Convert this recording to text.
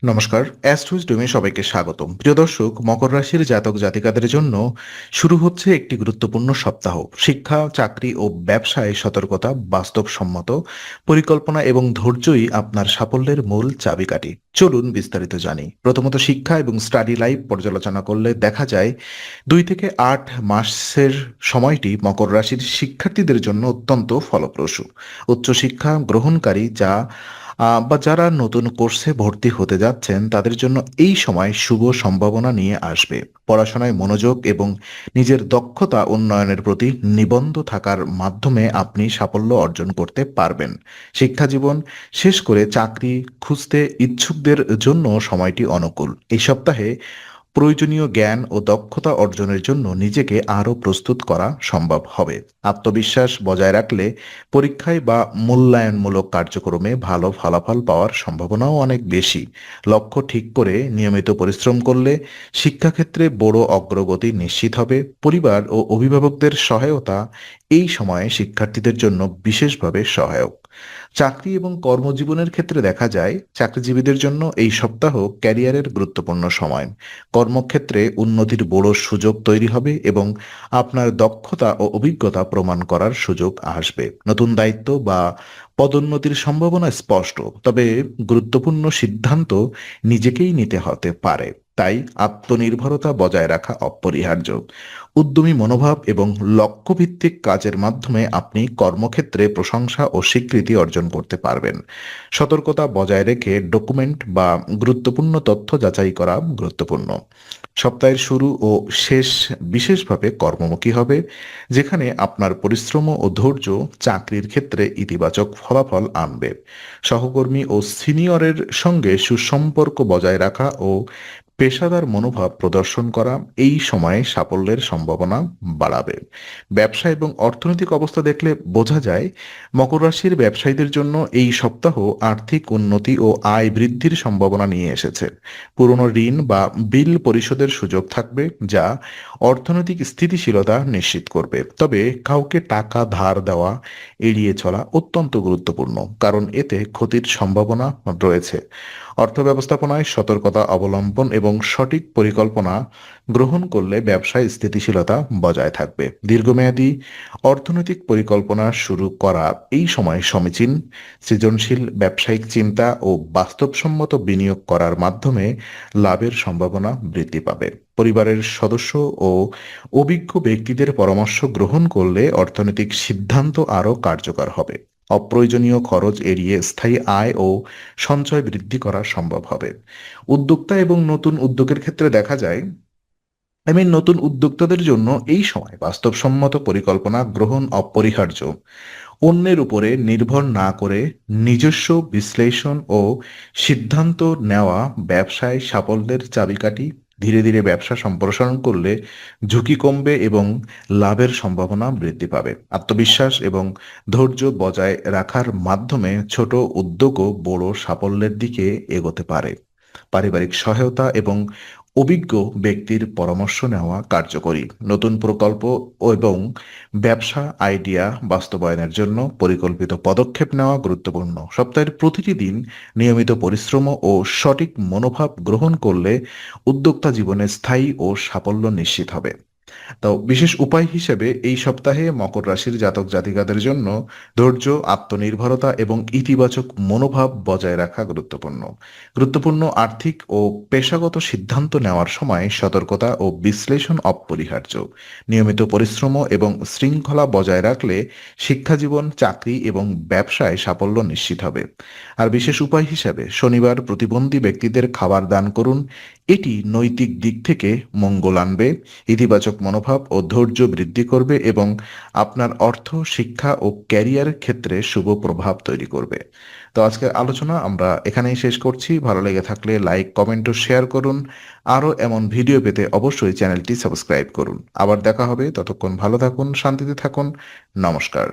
নমস্কার, অ্যাস্ট্রোইজডমে সবাইকে স্বাগতম। প্রিয় দর্শক, মকর রাশির জাতক জাতিকাদের জন্য শুরু হচ্ছে একটি গুরুত্বপূর্ণ সপ্তাহ। শিক্ষা, চাকরি ও ব্যবসায় সতর্কতা, বাস্তবসম্মত পরিকল্পনা এবং ধৈর্যই আপনার সাফল্যের মূল চাবিকাঠি। চলুন বিস্তারিত জানি। প্রথমত, শিক্ষা এবং স্টাডি লাইফ পর্যালোচনা করলে দেখা যায় 2 থেকে 8 মাসের সময়টি মকর রাশির শিক্ষার্থীদের জন্য অত্যন্ত ফলপ্রসূ। উচ্চশিক্ষা গ্রহণকারী বা যারা নতুন কোর্সে ভর্তি হতে যাচ্ছেন তাদের জন্য এই সময় শুভ সম্ভাবনা নিয়ে আসবে। পড়াশোনায় মনোযোগ এবং নিজের দক্ষতা উন্নয়নের প্রতি নিবদ্ধ থাকার মাধ্যমে আপনি সাফল্য অর্জন করতে পারবেন। শিক্ষা জীবন শেষ করে চাকরি খুঁজতে ইচ্ছুকদের জন্য সময়টি অনুকূল। এই সপ্তাহে প্রয়োজনীয় জ্ঞান ও দক্ষতা অর্জনের জন্য নিজেকে আরও প্রস্তুত করা সম্ভব হবে। আত্মবিশ্বাস বজায় রাখলে পরীক্ষায় বা মূল্যায়নমূলক কার্যক্রমে ভালো ফলাফল পাওয়ার সম্ভাবনাও অনেক বেশি। লক্ষ্য ঠিক করে নিয়মিত পরিশ্রম করলে শিক্ষাক্ষেত্রে বড় অগ্রগতি নিশ্চিত হবে। পরিবার ও অভিভাবকদের সহায়তা এই সময়ে শিক্ষার্থীদের জন্য বিশেষভাবে সহায়ক। চাকরি এবং কর্মজীবনের ক্ষেত্রে দেখা যায় চাকরিজীবীদের জন্য এই সপ্তাহ ক্যারিয়ারের গুরুত্বপূর্ণ সময়। কর্মক্ষেত্রে উন্নতির বড় সুযোগ তৈরি হবে এবং আপনার দক্ষতা ও অভিজ্ঞতা প্রমাণ করার সুযোগ আসবে। নতুন দায়িত্ব বা পদোন্নতির সম্ভাবনা স্পষ্ট, তবে গুরুত্বপূর্ণ সিদ্ধান্ত নিজেকেই নিতে হতে পারে। তাই আত্মনির্ভরতা বজায় রাখা অপরিহার্য। উদ্যমী মনোভাব এবং লক্ষ্যভিত্তিক কাজের মাধ্যমে আপনি কর্মক্ষেত্রে প্রশংসা ও স্বীকৃতি অর্জন করতে পারবেন। সতর্কতা বজায় রেখে ডকুমেন্ট বা গুরুত্বপূর্ণ তথ্য যাচাই করা গুরুত্বপূর্ণ। সপ্তাহের শুরু ও শেষ বিশেষভাবে কর্মমুখী হবে, যেখানে আপনার পরিশ্রম ও ধৈর্য চাকরির ক্ষেত্রে ইতিবাচক ফলাফল আনবে। সহকর্মী ও সিনিয়রের সঙ্গে সুসম্পর্ক বজায় রাখা ও পেশাদার মনোভাব প্রদর্শন করা এই সময়ে সাফল্যের সম্ভাবনা বাড়াবে। ব্যবসা এবং অর্থনৈতিক অবস্থা দেখলে বোঝা যায় মকর রাশির ব্যবসায়ীদের জন্য এই সপ্তাহ আর্থিক উন্নতি ও আয় বৃদ্ধির সম্ভাবনা নিয়ে এসেছে। পুরনো ঋণ বা বিল পরিশোধের সুযোগ থাকবে, যা অর্থনৈতিক স্থিতিশীলতা নিশ্চিত করবে। তবে কাউকে টাকা ধার দেওয়া এড়িয়ে চলা অত্যন্ত গুরুত্বপূর্ণ, কারণ এতে ক্ষতির সম্ভাবনা রয়েছে। অর্থ ব্যবস্থাপনায় সতর্কতা অবলম্বন এবং সঠিক পরিকল্পনা গ্রহণ করলে ব্যবসায় স্থিতিশীলতা বজায় থাকবে। দীর্ঘমেয়াদী অর্থনৈতিক পরিকল্পনা শুরু করা এই সময় সমীচীন। সৃজনশীল ব্যবসায়িক চিন্তা ও বাস্তবসম্মত বিনিয়োগ করার মাধ্যমে লাভের সম্ভাবনা বৃদ্ধি পাবে। পরিবারের সদস্য ও অভিজ্ঞ ব্যক্তিদের পরামর্শ গ্রহণ করলে অর্থনৈতিক সিদ্ধান্ত আরও কার্যকর হবে। অপ্রয়োজনীয় খরচ এড়িয়ে স্থায়ী আয় ও সঞ্চয় বৃদ্ধি করা সম্ভব হবে। উদ্যোক্তা এবং নতুন উদ্যোগের ক্ষেত্রে দেখা যায় নতুন উদ্যোক্তাদের জন্য এই সময় বাস্তবসম্মত পরিকল্পনা গ্রহণ অপরিহার্য। অন্যের উপরে নির্ভর না করে নিজস্ব বিশ্লেষণ ও সিদ্ধান্ত নেওয়া ব্যবসায় সাফল্যের চাবিকাঠি। ধীরে ধীরে ব্যবসা সম্প্রসারণ করলে ঝুঁকি কমবে এবং লাভের সম্ভাবনা বৃদ্ধি পাবে। আত্মবিশ্বাস এবং ধৈর্য বজায় রাখার মাধ্যমে ছোট উদ্যোগও বড় সাফল্যের দিকে এগোতে পারে। পারিবারিক সহায়তা এবং অভিজ্ঞ ব্যক্তির পরামর্শ নেওয়া কার্যকরী। নতুন প্রকল্প এবং ব্যবসা আইডিয়া বাস্তবায়নের জন্য পরিকল্পিত পদক্ষেপ নেওয়া গুরুত্বপূর্ণ। সপ্তাহের প্রতিটি দিন নিয়মিত পরিশ্রম ও সঠিক মনোভাব গ্রহণ করলে উদ্যোক্তা জীবনে স্থায়ী ও সাফল্য নিশ্চিত হবে। তো বিশেষ উপায় হিসেবে এই সপ্তাহে মকর রাশির জাতক জাতিকাদের জন্য ধৈর্য, আত্মনির্ভরতা এবং ইতিবাচক মনোভাব বজায় রাখা গুরুত্বপূর্ণ আর্থিক ও পেশাগত সিদ্ধান্ত নেওয়ার সময় সতর্কতা ও বিশ্লেষণ অপরিহার্য। নিয়মিত পরিশ্রম এবং শৃঙ্খলা বজায় রাখলে শিক্ষাজীবন, চাকরি এবং ব্যবসায় সাফল্য নিশ্চিত হবে। আর বিশেষ উপায় হিসেবে শনিবার প্রতিবন্ধী ব্যক্তিদের খাবার দান করুন। এটি নৈতিক দিক থেকে মঙ্গল আনবে, ইতিবাচক মনোভাব ও ধৈর্য বৃদ্ধি করবে এবং আপনার অর্থ, শিক্ষা ও ক্যারিয়ার ক্ষেত্রে শুভ প্রভাব তৈরি করবে। তো আজকের আলোচনা আমরা এখানেই শেষ করছি। ভালো লেগে থাকলে লাইক, কমেন্ট ও শেয়ার করুন। আরও এমন ভিডিও পেতে অবশ্যই চ্যানেলটি সাবস্ক্রাইব করুন। আবার দেখা হবে, ততক্ষণ ভালো থাকুন, শান্তিতে থাকুন। নমস্কার।